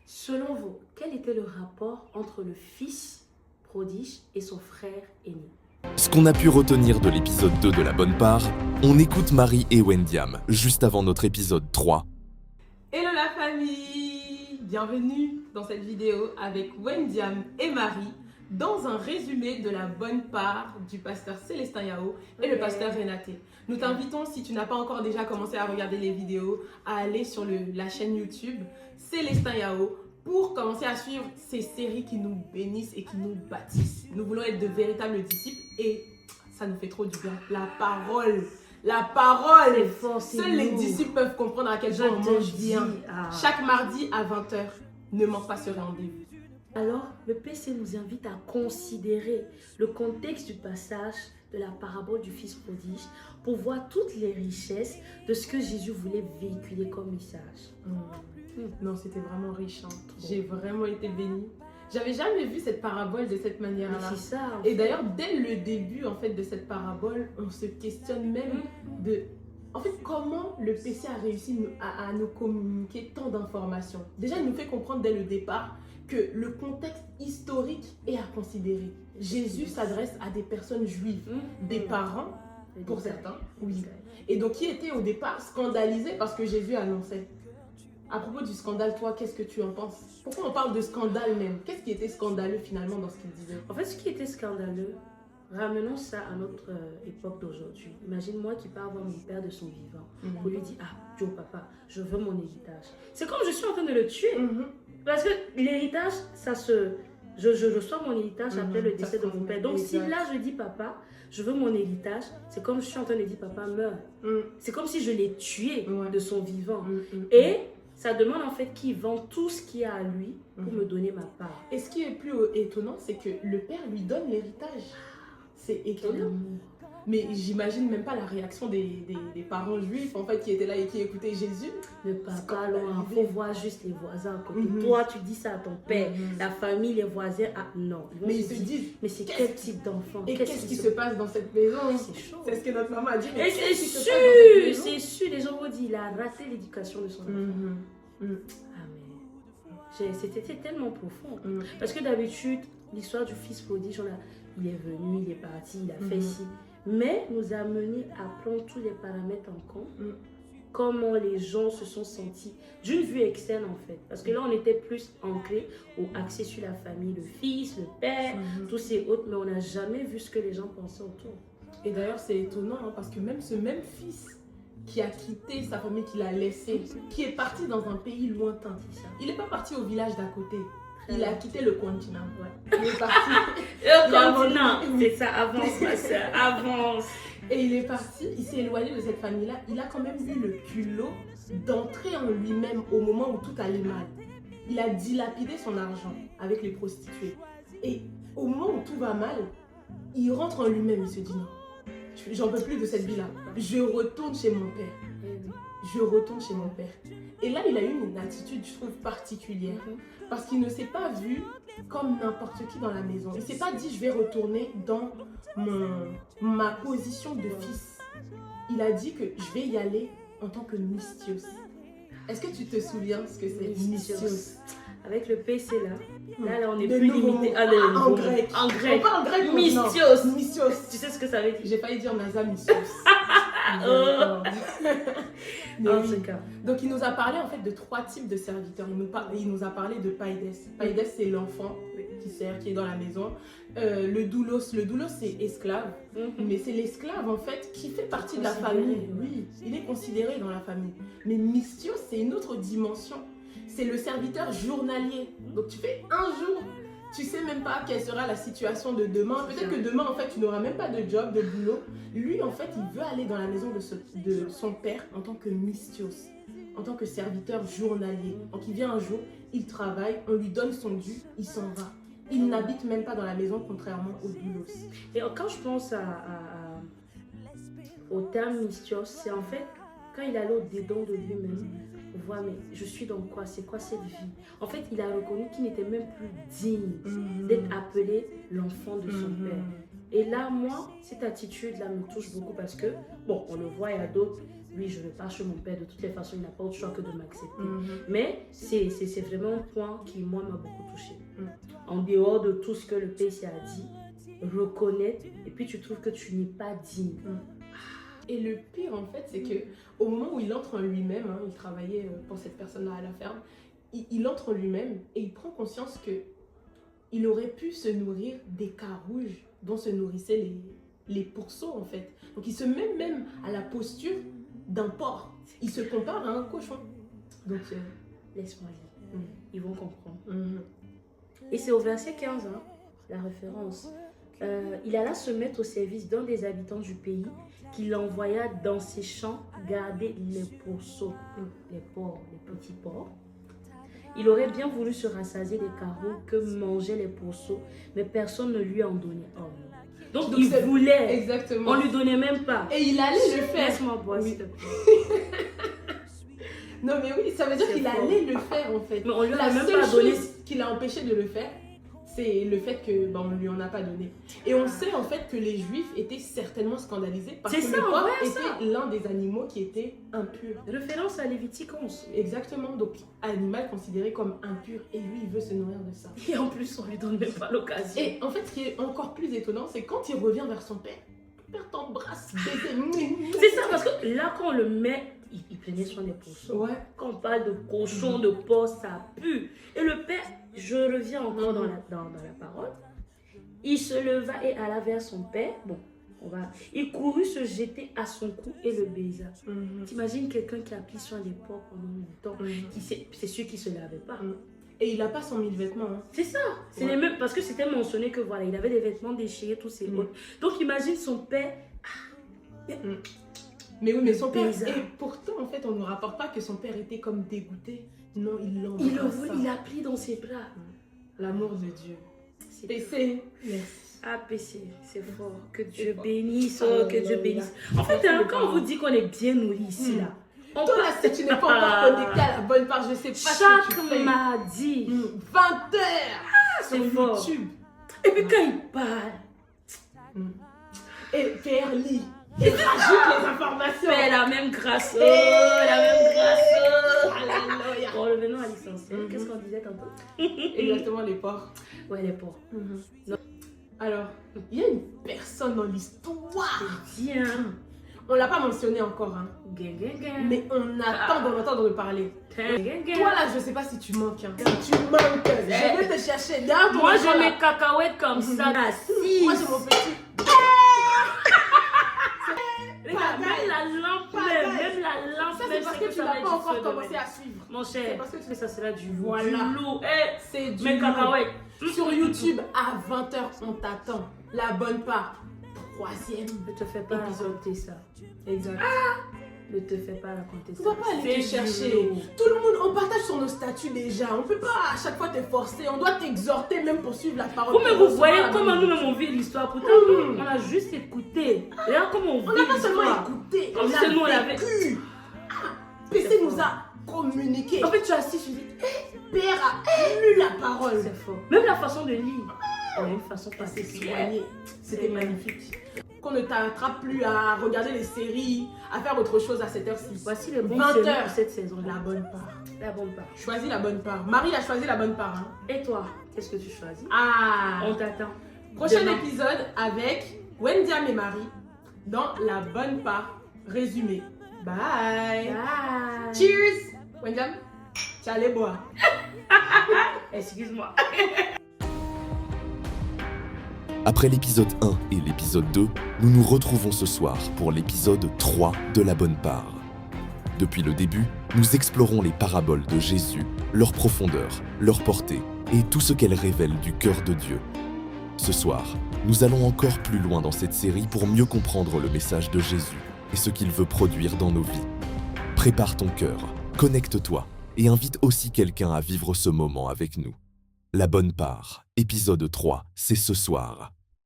Selon vous, quel était le rapport entre le fils prodige et son frère aîné? Ce qu'on a pu retenir de l'épisode 2 de La Bonne Part, on écoute Marie et Wendiam, juste avant notre épisode 3. Hello la famille! Bienvenue dans cette vidéo avec Wendiam et Marie dans un résumé de La Bonne Part du pasteur Célestin Yao et le pasteur Renaté. Nous t'invitons, si tu n'as pas encore déjà commencé à regarder les vidéos, à aller sur la chaîne YouTube Célestin Yao pour commencer à suivre ces séries qui nous bénissent et qui nous bâtissent. Nous voulons être de véritables disciples et ça nous fait trop du bien. La parole! C'est fort, c'est Seuls les lourd. disciples peuvent comprendre à quel point on Je te mange dis, bien. ah. Chaque mardi à 20h, ne manque pas ce rendez-vous. Alors, le PC nous invite à considérer le contexte du passage de la parabole du fils prodige pour voir toutes les richesses de ce que Jésus voulait véhiculer comme message. Non, c'était vraiment riche. Hein. J'ai vraiment été bénie. J'avais jamais vu cette parabole de cette Mais manière-là. c'est ça. en Et fait. d'ailleurs, dès le début en fait, de cette parabole, on se questionne même de... En fait, comment le PC a réussi à nous communiquer tant d'informations. Déjà, il nous fait comprendre dès le départ que le contexte historique est à considérer. Jésus s'adresse à des personnes juives, des parents, pour certains, oui. Et donc, qui étaient au départ scandalisés parce que Jésus annonçait. À propos du scandale, toi, qu'est-ce que tu en penses? Pourquoi on parle de scandale même? Qu'est-ce qui était scandaleux finalement dans ce qu'il disait? En fait, ce qui était scandaleux, ramenons ça à notre époque d'aujourd'hui. Imagine-moi qui pars voir mon père de son vivant. On lui dit, ah, Joe, papa, je veux mon héritage. C'est comme je suis en train de le tuer. Parce que l'héritage, ça se... Je reçois mon héritage après le décès de mon père. Donc si là, je dis, papa, je veux mon héritage, c'est comme je suis en train de dire, papa, meurs. C'est comme si je l'ai tué de son vivant. Et ça demande en fait qu'il vend tout ce qu'il a à lui pour me donner ma part. Et ce qui est plus étonnant, c'est que le père lui donne l'héritage. C'est étonnant. Mais j'imagine même pas la réaction des parents juifs en fait qui étaient là et qui écoutaient Jésus. Le papa, loin, il faut voir juste les voisins à côté. Toi, tu dis ça à ton père, la famille, les voisins, ah non. Mais ils se disent, mais c'est quel type d'enfant? et qu'est-ce qui se passe dans cette maison? C'est chaud. C'est ce que notre maman a dit. Et c'est qu'est-ce qui se passe dans cette sûr, maison? c'est sûr, les gens vont dire, il a raté l'éducation de son enfant. Ah mais, c'était tellement profond. Parce que d'habitude, l'histoire du fils prodige, il est venu, il est parti, il a fait ci. Mais nous a amené à prendre tous les paramètres en compte. Comment les gens se sont sentis d'une vue externe en fait. Parce que là, on était plus ancré ou axé sur la famille, le fils, le père, tous ces autres. Mais on n'a jamais vu ce que les gens pensaient autour. Et d'ailleurs, c'est étonnant hein, parce que même ce même fils qui a quitté sa famille, qui l'a laissé, qui est parti dans un pays lointain, il n'est pas parti au village d'à côté. Il a quitté le continent. Il est parti. C'est ça, avance ma soeur, avance. Et il est parti, il s'est éloigné de cette famille-là. Il a quand même eu le culot d'entrer en lui-même au moment où tout allait mal. Il a dilapidé son argent avec les prostituées. Et au moment où tout va mal, il rentre en lui-même. Il se dit non, j'en peux plus de cette vie-là. Je retourne chez mon père. Je retourne chez mon père. Et là, il a eu une attitude, je trouve, particulière. Parce qu'il ne s'est pas vu comme n'importe qui dans la maison. Il ne s'est pas dit, je vais retourner dans ma position de fils. Il a dit que je vais y aller en tant que mystios. Est-ce que tu te souviens ce que c'est mystios? Avec le PC là on est De plus nouveau limité. mot. En grec. En grec. On parle en grec. Mystios. Mystios. Tu sais ce que ça veut dire? J'ai failli dire Nasa mystios. Mais En oui. tout cas. Donc il nous a parlé en fait de 3 types de serviteurs. Il nous a parlé de Paides. Paides c'est l'enfant qui sert, qui est dans la maison. Le doulos c'est esclave. Mais c'est l'esclave en fait qui fait partie de la famille. Oui, il est considéré dans la famille. Mais mystios c'est une autre dimension. C'est le serviteur journalier. Donc tu fais un jour, tu sais même pas quelle sera la situation de demain. Peut-être que demain, en fait, tu n'auras même pas de job, de boulot. Lui, en fait, il veut aller dans la maison de son père en tant que mystios, en tant que serviteur journalier. Donc il vient un jour, il travaille, on lui donne son dû, il s'en va. Il n'habite même pas dans la maison, contrairement au doulos. Et quand je pense au terme mystios, c'est en fait quand il allait au-dedans de lui-même, pour voir, mais je suis dans quoi? C'est quoi cette vie? En fait, il a reconnu qu'il n'était même plus digne d'être appelé l'enfant de son père. Et là, moi, cette attitude-là me touche beaucoup parce que, bon, on le voit, il y a d'autres oui, je ne vais pas chez mon père, de toutes les façons, il n'a pas autre choix que de m'accepter. Mhm. Mais c'est vraiment un point qui, moi, m'a beaucoup touchée. Mhm. En dehors de tout ce que le PC a dit, reconnaître, et puis tu trouves que tu n'es pas digne. Et le pire, en fait, c'est que au moment où il entre en lui-même, hein, il travaillait pour cette personne-là à la ferme, il entre en lui-même et il prend conscience que il aurait pu se nourrir des carouges dont se nourrissaient les pourceaux, en fait. Donc, il se met même à la posture d'un porc. Il se compare à un cochon. Donc, Laisse-moi lire. Mhm. Ils vont comprendre. Mhm. Et c'est au verset 15, hein, la référence. Il alla se mettre au service d'un des habitants du pays qui l'envoya dans ses champs garder les pourceaux, les porcs, les petits porcs. Il aurait bien voulu se rassasier des carreaux que mangeaient les pourceaux, mais personne ne lui en donnait. Oh non. Donc il voulait, Exactement. on lui donnait même pas. Et il allait le faire. Laisse-moi boire, Oui. s'il te plaît. Non, mais oui, ça veut dire C'est qu'il fort. allait le faire, en fait. Mais on lui a La même seule pas donné. chose qui l'a empêché de le faire, c'est le fait que on lui en a pas donné. Et on sait en fait que les Juifs étaient certainement scandalisés parce C'est que ça, le porc ouais, était l'un des animaux qui était impur. Référence à Lévitique 11. Exactement, donc animal considéré comme impur et lui il veut se nourrir de ça. Et en plus, on lui donne même pas l'occasion. Et en fait, ce qui est encore plus étonnant, c'est quand il revient vers son père, le père t'embrasse, baiser. C'est ça, parce que là, quand on le met, il prenait soin des pourceaux. Ouais. Quand on parle de cochon, de porc, ça pue. Et le père, je reviens encore dans la parole, il se leva et alla vers son père. Bon, il courut se jeter à son cou et le baisa. T'imagines quelqu'un qui a pris soin des porcs pendant longtemps, c'est sûr qu'il ne se lavait pas. Et il n'a pas 100 000 vêtements. Hein. C'est ça, c'est Ouais. les mêmes, parce que c'était mentionné que voilà, il avait des vêtements déchirés, tous ses autres. Donc imagine son père. Mais oui, mais son père. Bizarre. Et pourtant, en fait, on ne nous rapporte pas que son père était comme dégoûté. Non, il Il l'embrasse. a pris dans ses bras. L'amour de Dieu. C'est PC. Ah, PC, c'est fort. Que Dieu fort. bénisse, Oh que Dieu là bénisse. là. En fait, Merci hein, les quand on parents. vous dit qu'on est bien nourri ici, là, on Toi, là, si tu n'es pas encore connecté à la bonne part, je sais pas ce que tu chaque fais. mardi, 20h c'est sur fort. YouTube. Et puis quand il parle, Et Pierre lit. Et rajoute les informations. fait la même grâce. Eh, La même grâce. Alléluia. Bon, revenons à l'essentiel. Mhm. Qu'est-ce qu'on disait tantôt? Exactement, les porcs. Ouais, les porcs. Alors, il y a une personne dans l'histoire. Tiens. On l'a pas mentionné encore, hein. Gang, gang, gang. Mais on attend d'en entendre parler. Gang, gang, gang. Toi là, je sais pas si tu manques. Hein. Tu manques. Je vais te chercher. Derrière ton Moi, écran, j'ai là. mes cacahuètes comme ça. Moi, j'ai mon petit. Regarde, même la lampe, même la lampe, Ça, c'est même parce c'est que tu ça n'as va pas être encore du feu commencé demain. à suivre. Mon C'est cher, parce que tu mais ça sera du Voilà. lourd. C'est du Mes lourd. cacahuètes. Sur YouTube, à 20h, on t'attend. La bonne part. 3e. Ne te fais pas Épisode. raconter ça. Exact. Ne te fais pas raconter ça. On va pas aller te C'est chercher. du lourd. Tout le monde, on partage sur nos statuts déjà. On peut pas à chaque fois te forcer. On doit t'exhorter même pour suivre la parole. Vous, mais vous voyez Recevoir la comment bonne- nous on vit l'histoire. Pourtant, Mm. on a juste écouté. Regarde comment on vit On n'a pas seulement l'histoire. écouté, Comme on si nous, on a l'avait- vécu. PC C'est nous fort. a communiqué. En fait, tu as assis, tu dis, Père a lu la parole. c'est fort. Même la façon de lire, elle a une façon Elle s'est particulière. soignée. C'était C'est magnifique. Qu'on ne t'attrape plus à regarder les séries, à faire autre chose à cette heure-ci. Voici le bon 20 série heures. pour cette saison. La bonne part. La bonne part. Choisis la bonne part. Marie a choisi la bonne part. Hein. Et toi, qu'est-ce que tu choisis? Ah. On t'attend. Prochain Demain. épisode avec Wendiam et Marie dans la bonne part résumée. Bye. Bye. Cheers. Wendiam, tu allais boire. Excuse-moi. Après l'épisode 1 et l'épisode 2, nous nous retrouvons ce soir pour l'épisode 3 de La Bonne Part. Depuis le début, nous explorons les paraboles de Jésus, leur profondeur, leur portée et tout ce qu'elles révèlent du cœur de Dieu. Ce soir, nous allons encore plus loin dans cette série pour mieux comprendre le message de Jésus et ce qu'il veut produire dans nos vies. Prépare ton cœur, connecte-toi et invite aussi quelqu'un à vivre ce moment avec nous. La Bonne Part, épisode 3, c'est ce soir.